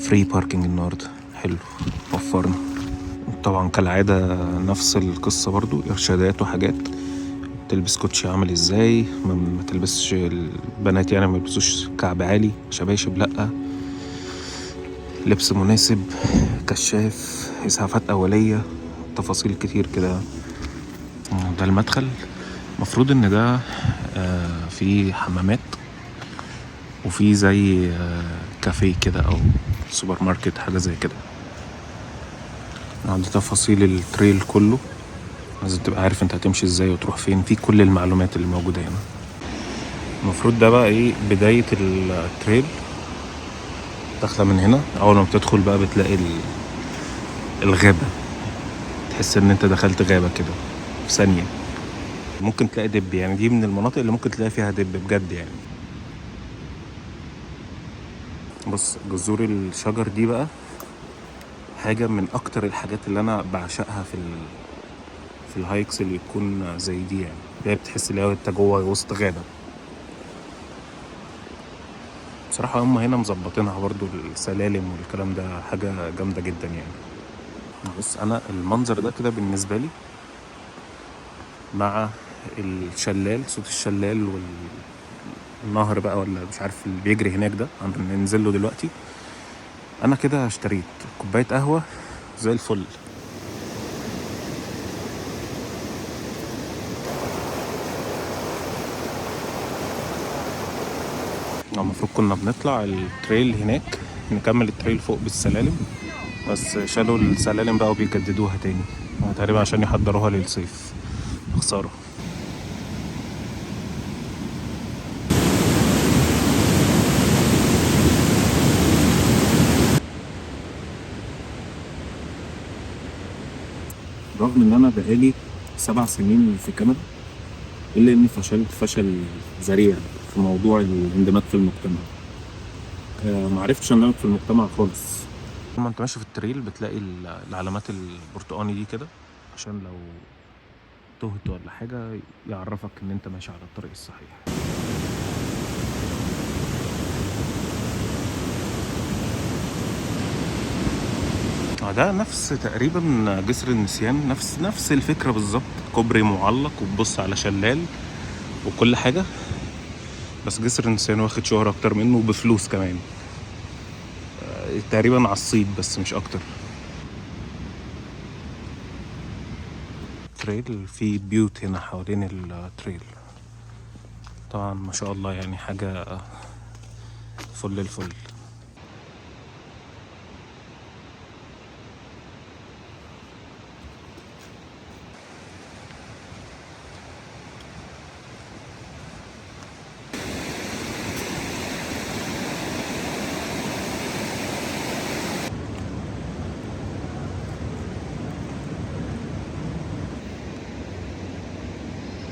فري باركينج النهارده، حلو، وفرنا. طبعا كالعادة نفس القصة برضو، إرشادات وحاجات، تلبس كوتشي عامل ازاي، ما تلبسش البنات يعني ما يلبسوش كعب عالي، شباشب لأ، لبس مناسب، كشاف، إسعافات أولية، تفاصيل كتير كده. ده المدخل. مفروض ان ده في حمامات وفي زي كافيه كده او سوبر ماركت، حاجة زي كده. عندي تفاصيل التريل كله، لازم تبقى عارف انت هتمشي ازاي وتروح فين، في كل المعلومات اللي موجودة هنا. المفروض ده بقى ايه بداية التريل، داخلة من هنا. اول ما بتدخل بقى بتلاقي الغابة، تحس ان انت دخلت غابة كده في ثانية. ممكن تلاقي دب، يعني دي من المناطق اللي ممكن تلاقي فيها دب بجد يعني. بص جذور الشجر دي بقى حاجة من اكتر الحاجات اللي انا بعشقها في الهايكس اللي بتكون زي دي، يعني اللي هي بتحس ان انت جوه وسط غابة. بصراحة هم هنا مظبطينها برضو، السلالم والكلام ده حاجة جامدة جدا يعني. بص انا المنظر ده كده بالنسبة لي مع الشلال، صوت الشلال والنهر بقى، ولا مش عارف اللي بيجري هناك ده هننزل له دلوقتي، انا كده اشتريت كوباية قهوة زي الفل. المفروض كنا بنطلع التريل هناك، نكمل التريل فوق بالسلالم، بس شالوا السلالم بقى وبيجددوها تاني تقريبا عشان يحضروها للصيف. خسارة. رغم ان انا بقالي 7 سنين في كندا، الا اني فشلت فشل ذريع في موضوع الاندماج في المجتمع. معرفتش اندمج في المجتمع خالص. لما انت ماشي في التريل بتلاقي العلامات البرتقاني دي كده، عشان لو تهت ولا حاجة يعرفك ان انت ماشي على الطريق الصحيح. ده نفس تقريبا جسر النسيان، نفس الفكرة بالظبط، كوبري معلق وتبص على شلال وكل حاجة، بس جسر النسيان واخد شهرة اكتر منه وبفلوس كمان. تقريبا على الصيد بس مش اكتر. تريل، في بيوت هنا حوالين التريل، طبعا ما شاء الله يعني حاجة فل الفل.